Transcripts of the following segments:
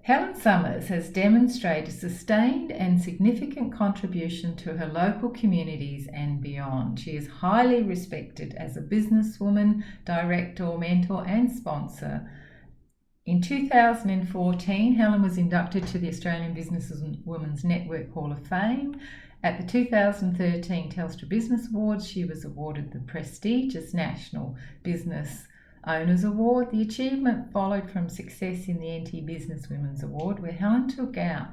Helen Summers has demonstrated sustained and significant contribution to her local communities and beyond. She is highly respected as a businesswoman, director, mentor and sponsor. In 2014, Helen was inducted to the Australian Businesswomen's Network Hall of Fame. At the 2013 Telstra Business Awards, she was awarded the prestigious National Business Owners Award. The achievement followed from success in the NT Business Women's Award, where Helen took out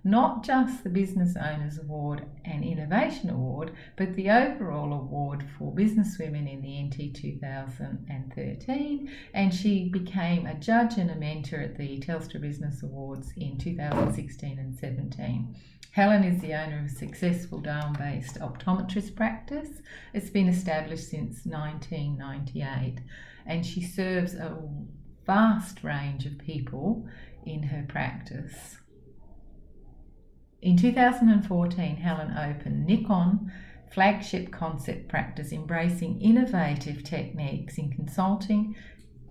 not just the Business Owners Award and Innovation Award, but the overall award for businesswomen in the NT 2013, and she became a judge and a mentor at the Telstra Business Awards in 2016 and 17. Helen is the owner of a successful Darwin-based optometrist practice. It's been established since 1998, and she serves a vast range of people in her practice. In 2014, Helen opened Nikon flagship concept practice, embracing innovative techniques in consulting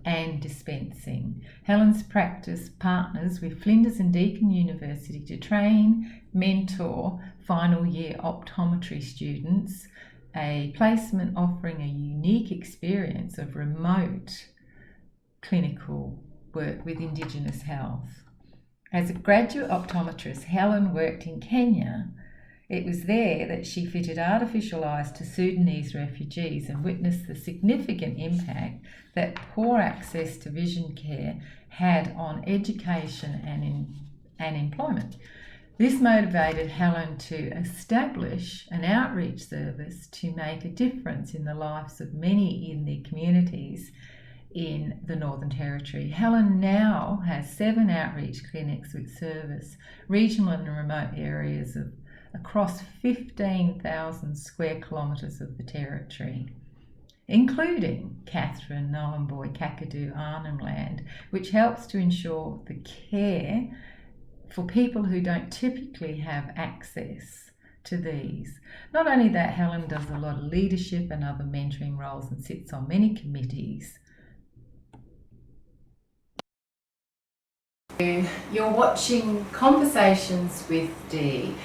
and dispensing. Helen's practice partners with Flinders and Deakin University to train, mentor final year optometry students, a placement offering a unique experience of remote clinical work with Indigenous health. As a graduate optometrist, Helen worked in Kenya. It was there that she fitted artificial eyes to Sudanese refugees and witnessed the significant impact that poor access to vision care had on education and employment. This motivated Helen to establish an outreach service to make a difference in the lives of many in the communities in the Northern Territory. Helen now has 7 outreach clinics which service regional and remote areas of across 15,000 square kilometres of the territory, including Katherine, Nhulunbuy, Kakadu, Arnhem Land, which helps to ensure the care for people who don't typically have access to these. Not only that, Helen does a lot of leadership and other mentoring roles and sits on many committees. You're watching Conversations with Dee.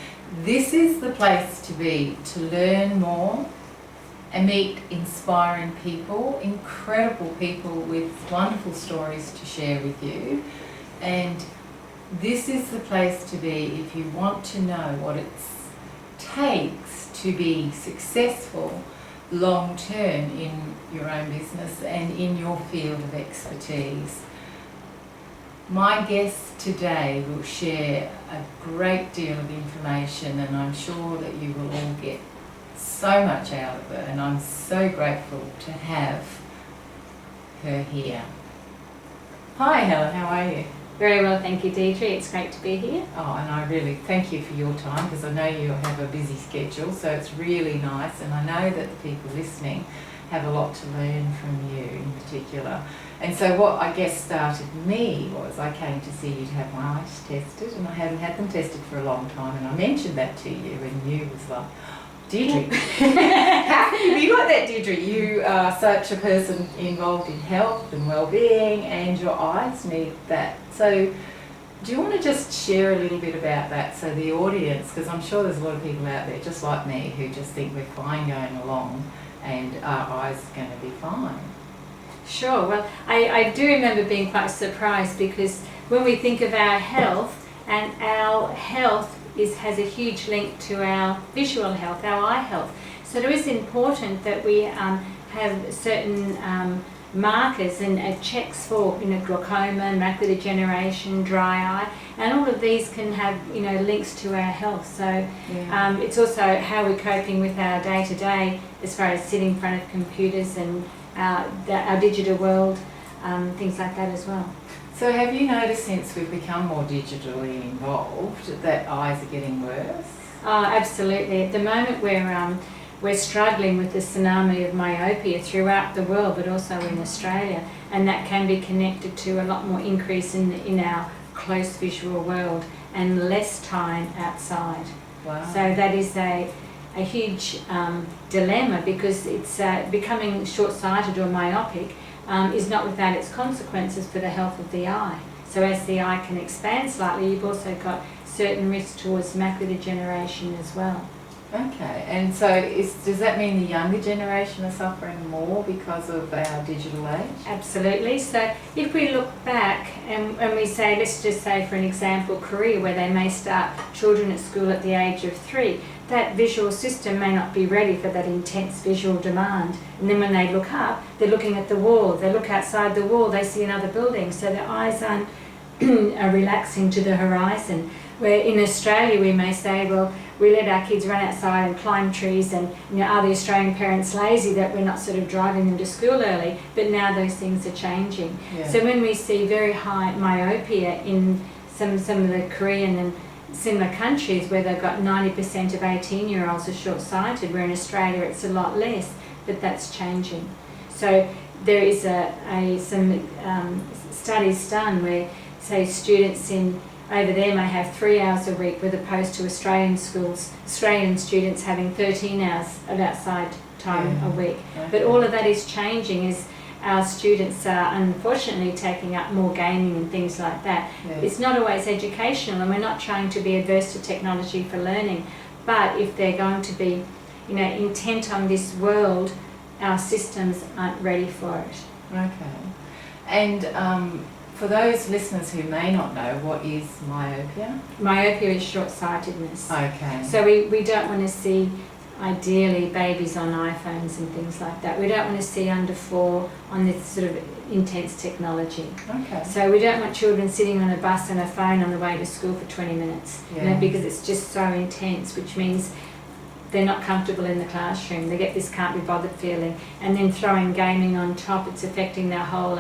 This is the place to be to learn more and meet inspiring people, incredible people with wonderful stories to share with you. And this is the place to be if you want to know what it takes to be successful long term in your own business and in your field of expertise. My guest today will share a great deal of information, and I'm sure that you will all get so much out of it, and I'm so grateful to have her here. Hi Helen, how are you? Very well, thank you, Deidre. It's great to be here. Oh, and I really thank you for your time, because I know you have a busy schedule, so it's really nice, and I know that the people listening have a lot to learn from you in particular. And so what I guess started me was I came to see you to have my eyes tested, and I hadn't had them tested for a long time, and I mentioned that to you, and you was like, Deirdre, how can you be like that, Deirdre? You are such a person involved in health and well-being, and your eyes need that. So do you want to just share a little bit about that so the audience, because I'm sure there's a lot of people out there just like me who just think we're fine going along and our eyes are going to be fine. Sure. Well, I do remember being quite surprised, because when we think of our health, and our health has a huge link to our visual health, our eye health. So it is important that we have certain markers and checks for glaucoma, macular degeneration, dry eye, and all of these can have links to our health. So it's also how we're coping with our day-to-day as far as sitting in front of computers and our digital world, things like that as well. So have you noticed since we've become more digitally involved that eyes are getting worse? Absolutely. At the moment we're struggling with the tsunami of myopia throughout the world, but also in Australia, and that can be connected to a lot more increase in our close visual world and less time outside. Wow. So that is a huge dilemma, because it's becoming short-sighted or myopic is not without its consequences for the health of the eye. So as the eye can expand slightly, you've also got certain risks towards macular degeneration as well. Okay, and so does that mean the younger generation are suffering more because of our digital age? Absolutely. So if we look back and we say, let's just say for an example, Korea, where they may start children at school at the age of 3, that visual system may not be ready for that intense visual demand. And then when they look up, they're looking at the wall. They look outside the wall, they see another building. So their eyes aren't are relaxing to the horizon. Where in Australia we may say, well, we let our kids run outside and climb trees, and are the Australian parents lazy that we're not sort of driving them to school early? But now those things are changing. Yeah. So when we see very high myopia in some of the Korean and similar countries where they've got 90% of 18-year-olds are short-sighted, where in Australia it's a lot less, but that's changing. So there is some studies done where, say, students over there may have 3 hours a week, with opposed to Australian students having 13 hours of outside time a week. Okay. But all of that is changing as our students are unfortunately taking up more gaming and things like that. Yeah. It's not always educational, and we're not trying to be adverse to technology for learning, but if they're going to be intent on this world, our systems aren't ready for it. Okay. And for those listeners who may not know, what is myopia? Myopia is short-sightedness. Okay. So we don't want to see, ideally, babies on iPhones and things like that. We don't want to see under 4 on this sort of intense technology. Okay. So we don't want children sitting on a bus and a phone on the way to school for 20 minutes, because it's just so intense, which means they're not comfortable in the classroom. They get this can't be bothered feeling, and then throwing gaming on top, it's affecting their whole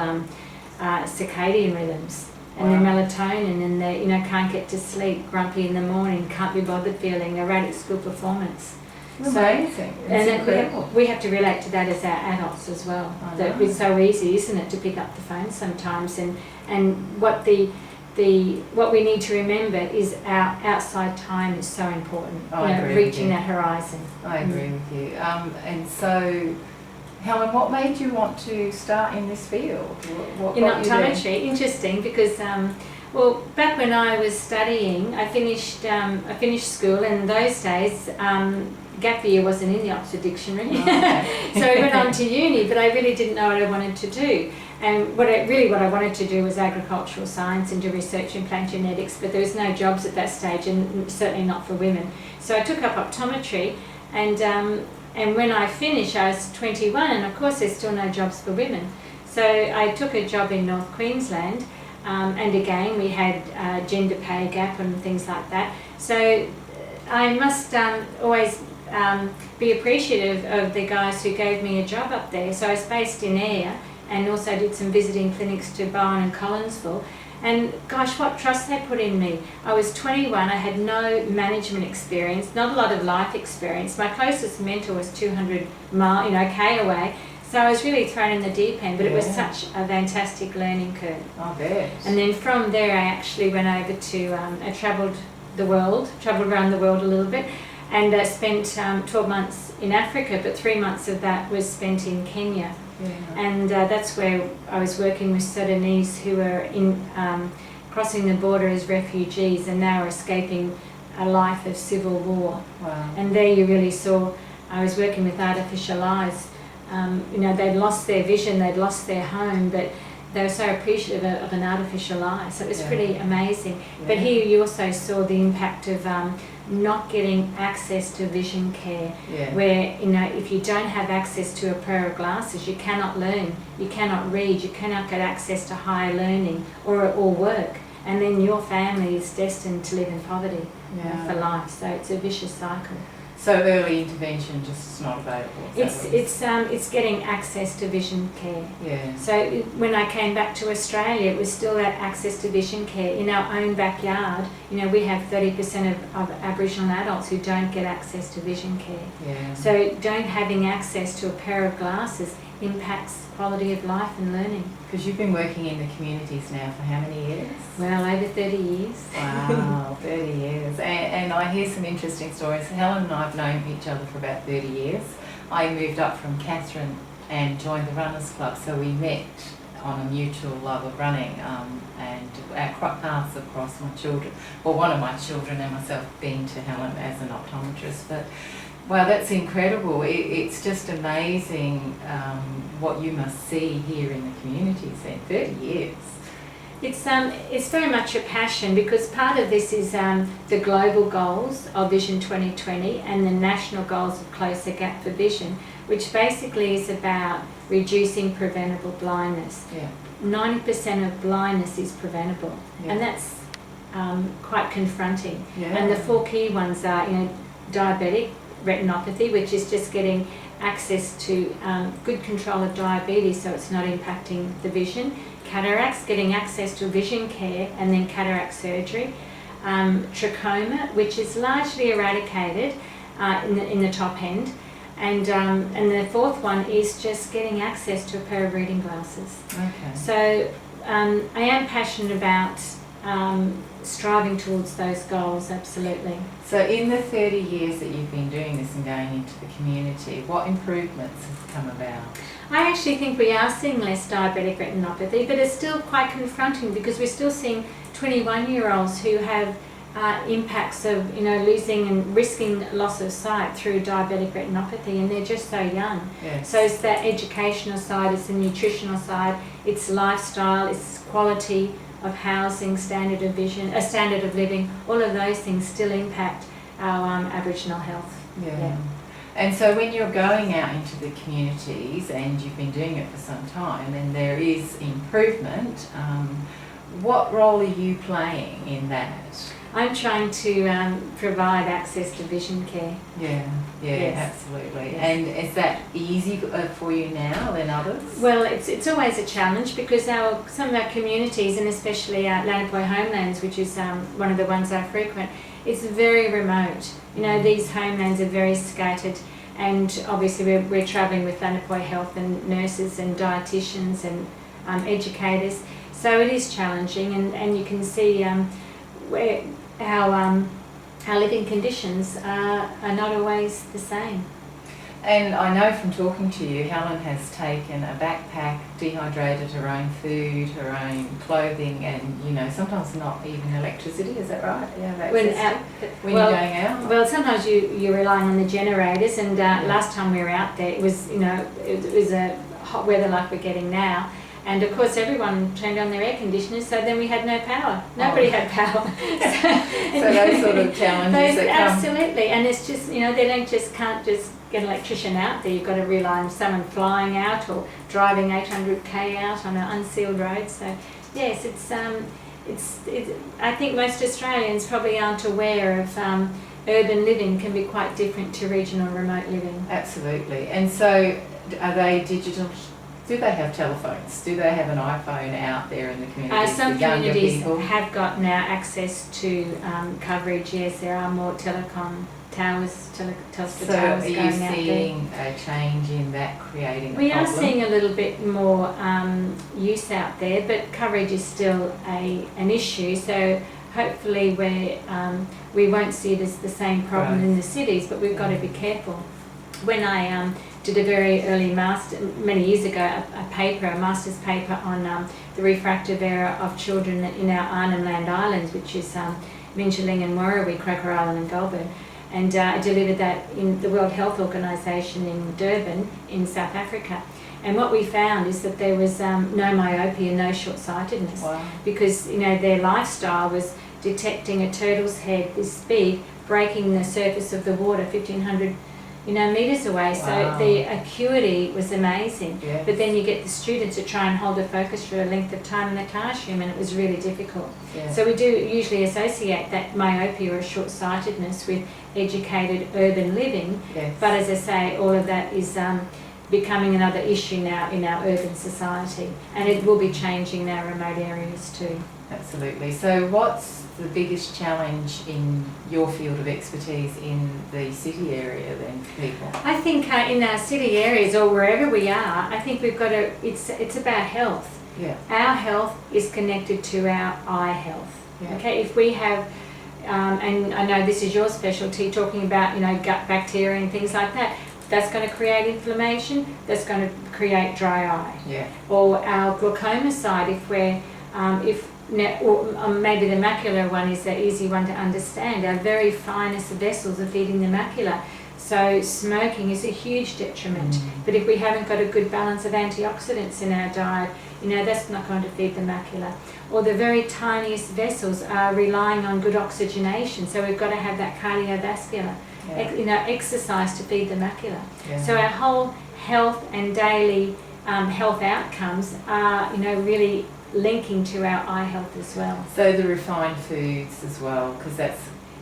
circadian rhythms and their melatonin, and they can't get to sleep, grumpy in the morning, can't be bothered feeling, erratic school performance. Amazing. And we have to relate to that as our adults as well. That it's so easy, isn't it, to pick up the phone sometimes, and what what we need to remember is our outside time is so important. Reaching that horizon. I agree with you. And so, Helen, what made you want to start in this field? What in optometry? Interesting, because back when I was studying, I finished school, and in those days gap year wasn't in the Oxford Dictionary. Okay. So I went on to uni, but I really didn't know what I wanted to do. And what I wanted to do was agricultural science and do research in plant genetics, but there was no jobs at that stage, and certainly not for women. So I took up optometry, and when I finished, I was 21, and of course there's still no jobs for women. So I took a job in North Queensland, and again we had gender pay gap and things like that. So I must always be appreciative of the guys who gave me a job up there. So I was based in Ayr, and also did some visiting clinics to Bowen and Collinsville. And gosh, what trust they put in me. I was 21, I had no management experience, not a lot of life experience. My closest mentor was 200 K away. So I was really thrown in the deep end, but it was such a fantastic learning curve. I bet. And then from there I actually went over to, I travelled around the world a little bit, and spent 12 months in Africa, but 3 months of that was spent in Kenya. Yeah. And that's where I was working with Sudanese who were crossing the border as refugees, and now are escaping a life of civil war. Wow. And there you really saw, I was working with artificial eyes. They'd lost their vision, they'd lost their home, but they were so appreciative of an artificial eye. So it was pretty amazing. Yeah. But here you also saw the impact of not getting access to vision care, where if you don't have access to a pair of glasses, you cannot learn, you cannot read, you cannot get access to higher learning or work, and then your family is destined to live in poverty for life. So it's a vicious cycle. So early intervention just is not available. It's getting access to vision care. Yeah. So when I came back to Australia, it was still that access to vision care in our own backyard. We have 30% of Aboriginal adults who don't get access to vision care. Yeah. So don't having access to a pair of glasses impacts quality of life and learning. Because you've been working in the communities now for how many years? Well, over 30 years. Wow, 30 years. And I hear some interesting stories. Helen and I have known each other for about 30 years. I moved up from Catherine and joined the Runners Club, so we met on a mutual love of running, and our paths have crossed. My children, well, one of my children and myself, been to Helen as an optometrist. But wow, that's incredible. It's just amazing what you must see here in the communities in 30 years. It's very much a passion, because part of this is the global goals of Vision 2020 and the national goals of Closer Gap for Vision, which basically is about reducing preventable blindness. Yeah. 90% of blindness is preventable, Yeah. and that's quite confronting. Yeah. And the 4 key ones are, diabetic retinopathy, which is just getting access to good control of diabetes so it's not impacting the vision. Cataracts, getting access to vision care and then cataract surgery. Trachoma, which is largely eradicated in the top end. And the 4th one is just getting access to a pair of reading glasses. Okay. So I am passionate about striving towards those goals, absolutely. So in the 30 years that you've been doing this and going into the community, what improvements have come about? I actually think we are seeing less diabetic retinopathy, but it's still quite confronting, because we're still seeing 21-year-olds who have impacts of losing and risking loss of sight through diabetic retinopathy, and they're just so young. Yes. So it's that educational side, it's the nutritional side, it's lifestyle, it's quality of housing, standard of vision, standard of living. All of those things still impact our Aboriginal health. Yeah. And so when you're going out into the communities, and you've been doing it for some time, and there is improvement, what role are you playing in that? I'm trying to provide access to vision care. Yeah, Yes. absolutely. Yes. And is that easy for you now than others? Well, it's always a challenge, because some of our communities, and especially our Lanapoi homelands, which is one of the ones I frequent, it's very remote. These homelands are very scattered, and obviously we're travelling with Lanapoi Health and nurses and dietitians and educators. So it is challenging, and you can see where our living conditions are not always the same. And I know from talking to you, Helen has taken a backpack, dehydrated her own food, her own clothing, and sometimes not even electricity. Is that right? Yeah. When you're going out. Well, sometimes you're relying on the generators, and last time we were out there, it was it was a hot weather like we're getting now. And of course everyone turned on their air conditioners, so then we had no power. Nobody had power. So those sort of challenges that come. Absolutely, and it's just, they can't just get an electrician out there. You've got to rely on someone flying out or driving 800k out on an unsealed road. So yes, I think most Australians probably aren't aware of urban living can be quite different to regional remote living. Absolutely. And so are they digital? Do they have telephones? Do they have an iPhone out there in the community? Some communities have got now access to coverage. Yes, there are more telecom towers, Telstra towers going out there. So are you seeing a change in that creating a problem? We are seeing a little bit more use out there, but coverage is still an issue. So hopefully we won't see it as the same problem in the cities, but we've got to be careful. When I did a very early many years ago, a master's paper on the refractive error of children in our Arnhem Land Islands, which is Minjaling and Werribee, Croker Island and Goulburn. And I delivered that in the World Health Organisation in Durban in South Africa. And what we found is that there was no myopia, no short-sightedness. Wow. Because their lifestyle was detecting a turtle's head this big, breaking the surface of the water 1,500 metres away. Wow. So the acuity was amazing. Yes. But then you get the students to try and hold the focus for a length of time in the classroom, and it was really difficult. Yeah. So we do usually associate that myopia or short-sightedness with educated urban living. Yes. But as I say, all of that is becoming another issue now in our urban society, and it will be changing in our remote areas too. Absolutely. So what's the biggest challenge in your field of expertise in the city area then for people? I think in our city areas or wherever we are, I think we've got to, it's about health. Yeah. Our health is connected to our eye health. Yeah. Okay, if we have, and I know this is your specialty, talking about gut bacteria and things like that. That's going to create inflammation, that's going to create dry eye. Yeah. Or our glaucoma side, if we're, or maybe the macular one is the easy one to understand. Our very finest vessels are feeding the macula. So smoking is a huge detriment. But if we haven't got a good balance of antioxidants in our diet, that's not going to feed the macula. Or the very tiniest vessels are relying on good oxygenation. So we've got to have that cardiovascular, exercise to feed the macula. Yeah. So our whole health and daily health outcomes are, really linking to our eye health as well. So the refined foods as well, because that's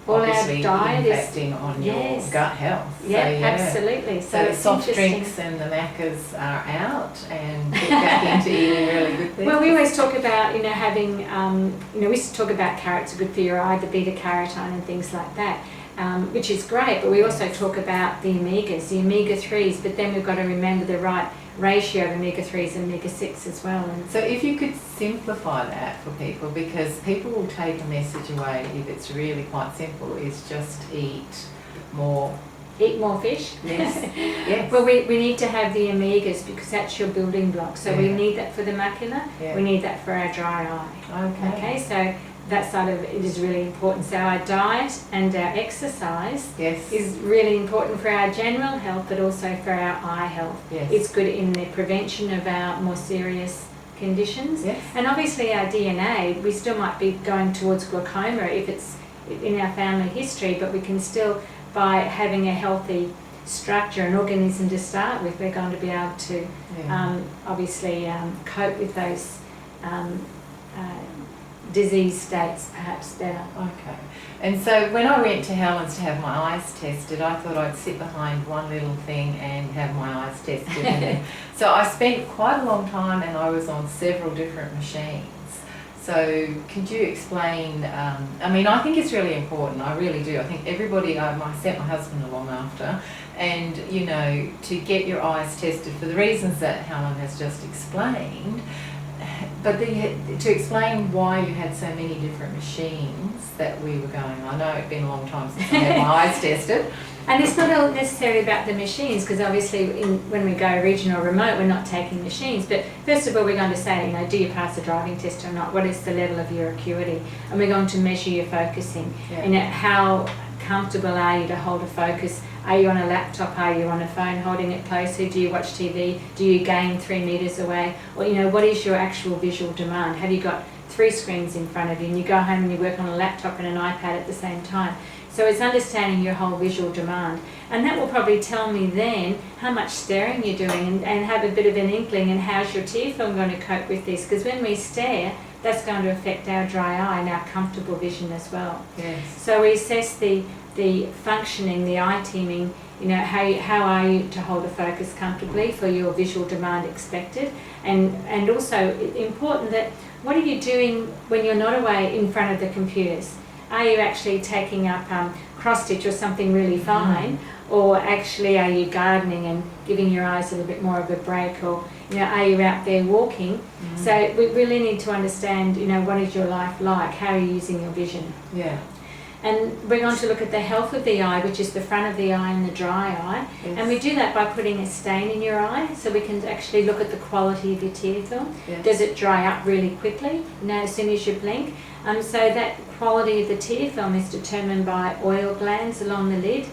Well, obviously our diet impacting on your gut health. Yeah, So, absolutely. So the soft drinks and the macas are out, and get back into eating really good things. Well, we always talk about, having, we used to talk about carrots are good for your eye, the beta carotene and things like that, which is great. But we also talk about the omegas, the omega-3s, but then we've got to remember the right ratio of omega-3s and omega-6 as well. And so if you could simplify that for people, because people will take a message away if it's really quite simple, is just eat more. Eat more fish? Yes. Yes. Well, we need to have the omegas because that's your building block. So we need that for the macula, we need that for our dry eye. Okay, so that side of it is really important. So our diet and our exercise is really important for our general health, but also for our eye health. Yes. It's good in the prevention of our more serious conditions. Yes. And obviously our DNA, we still might be going towards glaucoma if it's in our family history, but we can still, by having a healthy structure and organism to start with, we're going to be able to obviously cope with those disease states perhaps better. Okay. And so when I went to Helen's to have my eyes tested, I thought I'd sit behind one little thing and have my eyes tested. And so I spent quite a long time, and I was on several different machines. So could you explain, I think it's really important, I really do. I think everybody, I sent my husband along after, and, to get your eyes tested for the reasons that Helen has just explained, but to explain why you had so many different machines that we were going. I know it's been a long time since I had my eyes tested. And it's not all necessarily about the machines, because obviously when we go regional or remote, we're not taking machines. But first of all, we're going to say, do you pass the driving test or not? What is the level of your acuity? And we're going to measure your focusing. Yeah. How comfortable are you to hold a focus? Are you on a laptop? Are you on a phone holding it closely? Do you watch TV? Do you gain 3 meters away? Or, what is your actual visual demand? Have you got 3 screens in front of you and you go home and you work on a laptop and an iPad at the same time? So it's understanding your whole visual demand. And that will probably tell me then how much staring you're doing and have a bit of an inkling and how's your tear film going to cope with this. Because when we stare, that's going to affect our dry eye and our comfortable vision as well. Yes. So we assess the functioning, the eye teaming, how are you to hold a focus comfortably for your visual demand expected, and also important that what are you doing when you're not away in front of the computers? Are you actually taking up cross stitch or something really fine, or actually are you gardening and giving your eyes a little bit more of a break, or are you out there walking? So we really need to understand what is your life like, how are you using your vision. Yeah. And we're going to look at the health of the eye, which is the front of the eye and the dry eye. Yes. And we do that by putting a stain in your eye, so we can actually look at the quality of your tear film. Yes. Does it dry up really quickly, as soon as you blink? So that quality of the tear film is determined by oil glands along the lid,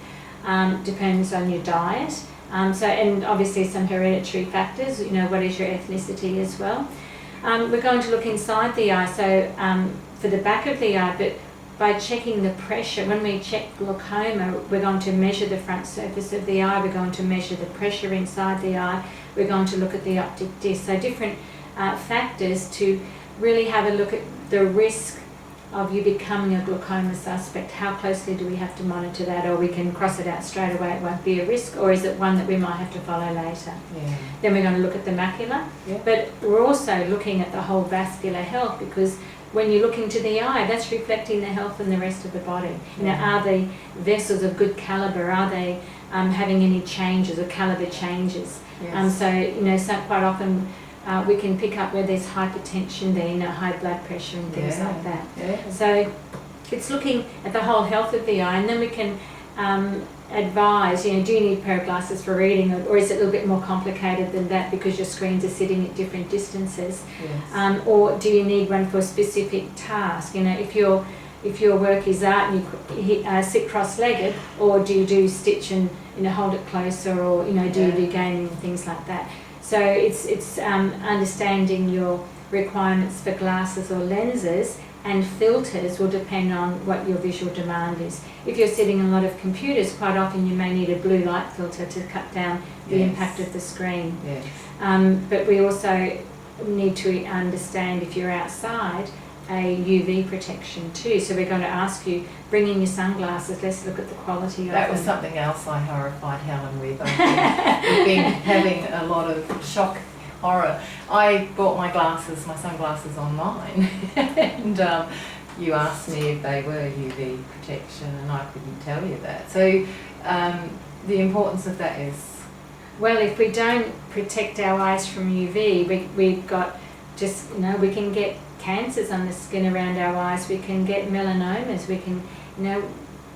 depends on your diet. And obviously some hereditary factors, what is your ethnicity as well. We're going to look inside the eye, so for the back of the eye, but by checking the pressure. When we check glaucoma, we're going to measure the front surface of the eye, we're going to measure the pressure inside the eye, we're going to look at the optic disc. So different factors to really have a look at the risk of you becoming a glaucoma suspect. How closely do we have to monitor that, or we can cross it out straight away, it won't be a risk, or is it one that we might have to follow later? Yeah. Then we're going to look at the macula, but we're also looking at the whole vascular health, because when you look into the eye, that's reflecting the health in the rest of the body. Are the vessels of good calibre? Are they having any changes or calibre changes? Yes. So quite often we can pick up where there's hypertension there, high blood pressure and things like that. Yeah. So it's looking at the whole health of the eye, and then we can advise, do you need a pair of glasses for reading, or is it a little bit more complicated than that because your screens are sitting at different distances? Yes. Or do you need one for a specific task? If your work is art and you sit cross-legged, or do you do stitch and hold it closer, or do you do gaming and things like that? So it's understanding your requirements for glasses or lenses, and filters will depend on what your visual demand is. If you're sitting on a lot of computers, quite often you may need a blue light filter to cut down the impact of the screen. Yes. But we also need to understand, if you're outside, a UV protection too. So we're going to ask you, bring in your sunglasses, let's look at the quality of them. That was something else I horrified Helen with. We've been having a lot of shock horror. I bought my sunglasses online and you asked me if they were UV protection and I couldn't tell you that. So the importance of that is? Well, if we don't protect our eyes from UV, we've got we can get cancers on the skin around our eyes, we can get melanomas, we can,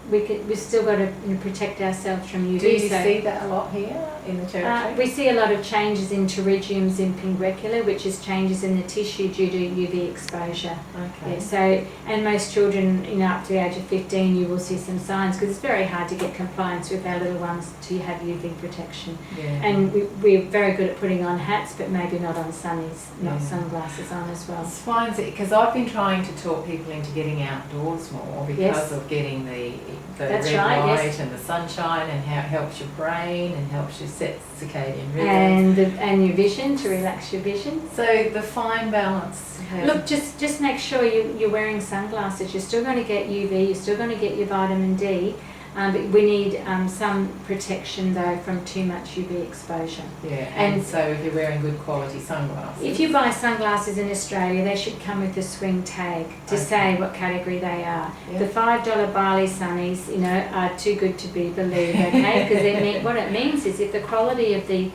we've still got to protect ourselves from UV. Do you see that a lot here in the territory? We see a lot of changes in pterygiums in pinguecula, which is changes in the tissue due to UV exposure. Okay. Yeah, so, and most children, up to the age of 15, you will see some signs, because it's very hard to get compliance with our little ones to have UV protection. Yeah. And we're very good at putting on hats, but maybe not on sunnies, not sunglasses on as well. It's fine, because I've been trying to talk people into getting outdoors more because of getting the That's red right, light and the sunshine, and how it helps your brain and helps you set circadian rhythm. And your vision, to relax your vision. So the fine balance. Look, just make sure you're wearing sunglasses. You're still going to get UV, you're still going to get your vitamin D, but we need some protection though from too much UV exposure. Yeah, and so if you're wearing good quality sunglasses. If you buy sunglasses in Australia, they should come with a swing tag to say what category they are. Yeah. The $5 Bali sunnies, are too good to be believed, okay? Because what it means is if the quality of the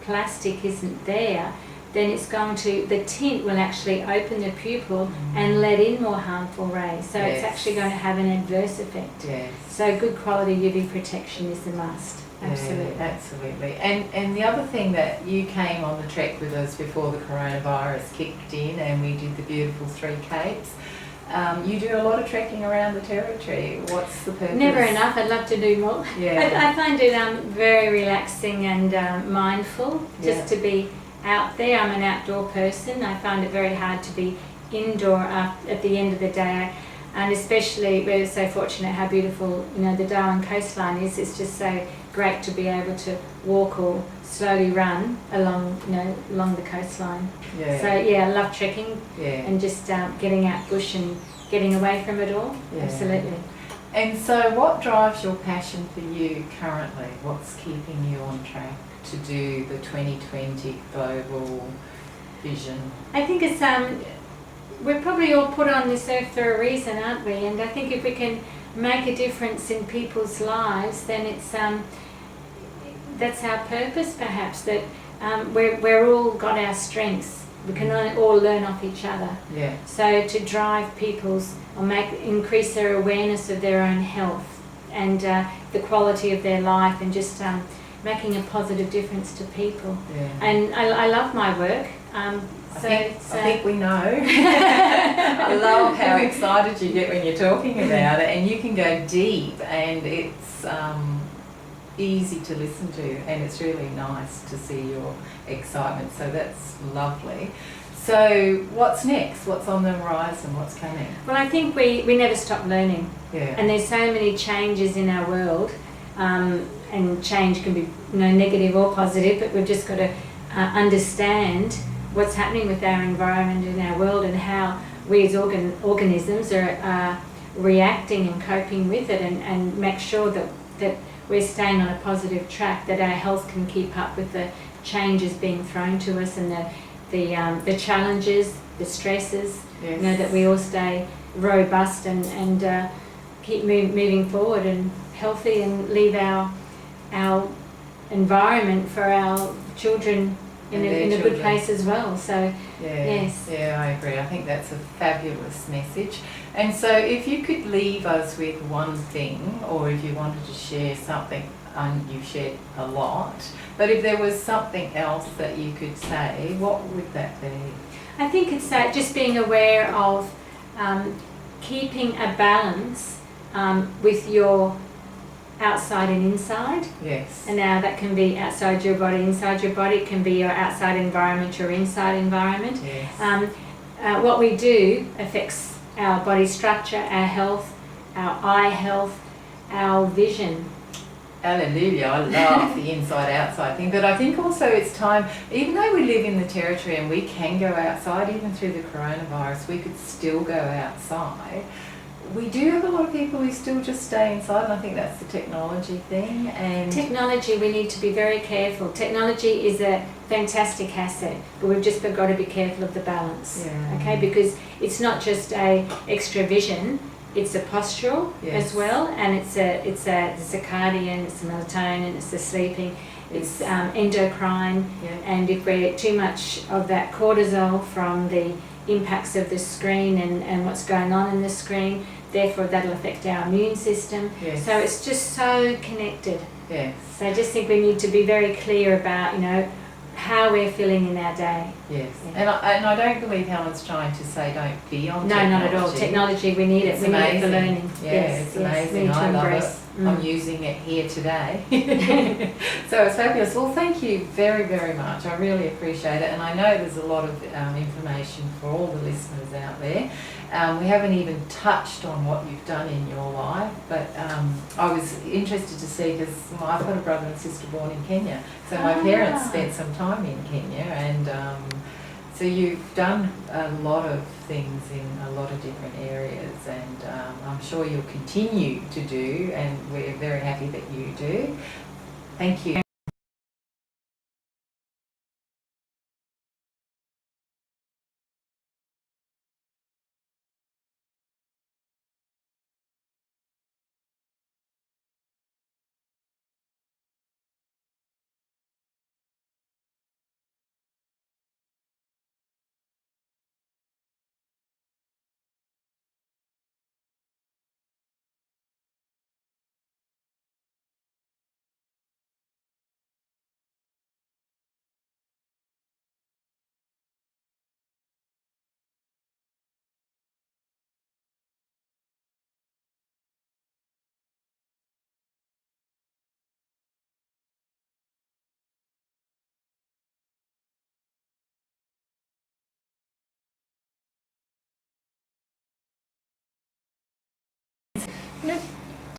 plastic isn't there, then the tint will actually open the pupil and let in more harmful rays. So it's actually going to have an adverse effect. Yes. So good quality UV protection is a must. Absolutely. Yeah, absolutely. And the other thing that you came on the trek with us before the coronavirus kicked in, and we did the beautiful 3 Capes. You do a lot of trekking around the territory. What's the purpose? Never enough. I'd love to do more. Yeah. I find it very relaxing and mindful just to be out there. I'm an outdoor person. I find it very hard to be indoor at the end of the day, and especially we're so fortunate how beautiful the Darwin coastline is. It's just so great to be able to walk or slowly run along the coastline. Yeah. So I love trekking and just getting out bush and getting away from it all. Yeah. Absolutely. And so what drives your passion for you currently? What's keeping you on track to do the 2020 global vision? I think it's we're probably all put on this earth for a reason, aren't we? And I think if we can make a difference in people's lives, then it's that's our purpose, perhaps. That we're all got our strengths. We can all learn off each other. Yeah. So to drive people's or increase their awareness of their own health and the quality of their life, and just making a positive difference to people. Yeah. And I love my work. I think we know. I love how excited you get when you're talking about it, and you can go deep, and it's easy to listen to, and it's really nice to see your excitement. So that's lovely. So what's next? What's on the horizon? What's coming? Well, I think we never stop learning. Yeah. And there's so many changes in our world, and change can be negative or positive, but we've just got to understand what's happening with our environment and our world, and how we as organisms are reacting and coping with it, and make sure that we're staying on a positive track, that our health can keep up with the changes being thrown to us, and the challenges, the stresses, that we all stay robust and keep moving forward and healthy, and leave our environment for our children in And a their good children. place as well. So Yeah, yes. yeah, I agree. I think that's a fabulous message. And so if you could leave us with one thing, or if you wanted to share something, you've shared a lot, but if there was something else that you could say, what would that be? I think it's that just being aware of keeping a balance with your outside and inside. Yes. And now that can be outside your body, inside your body. It can be your outside environment, your inside environment. Yes. What we do affects our body structure, our health, our eye health, our vision. Hallelujah, I love the inside-outside thing, but I think also it's time, even though we live in the territory and we can go outside, even through the coronavirus, we could still go outside. We do have a lot of people who still just stay inside, and I think that's the technology thing. And technology, we need to be very careful. Technology is a fantastic asset, but we've just got to be careful of the balance. Yeah. Okay, because it's not just a extra vision. It's a postural as well, and it's a the circadian, it's the melatonin, it's the sleeping, it's endocrine, and if we're too much of that cortisol from the impacts of the screen and what's going on in the screen, therefore that'll affect our immune system. Yes. So it's just so connected. Yes. So I just think we need to be very clear about, how we're feeling in our day. Yes. Yeah. And I don't believe Helen's trying to say don't be on technology. No, not at all. Technology, we need it. It's We need it for amazing. learning. Yeah, Yes, it's yes. amazing. We need to I love embrace. it. I'm using it here today. So it's fabulous. Well, thank you very, very much. I really appreciate it. And I know there's a lot of information for all the listeners out there. We haven't even touched on what you've done in your life, but I was interested to see, because I've got a brother and sister born in Kenya. So my parents spent some time in Kenya, and so you've done a lot of things in a lot of different areas, and I'm sure you'll continue to do, and we're very happy that you do. Thank you.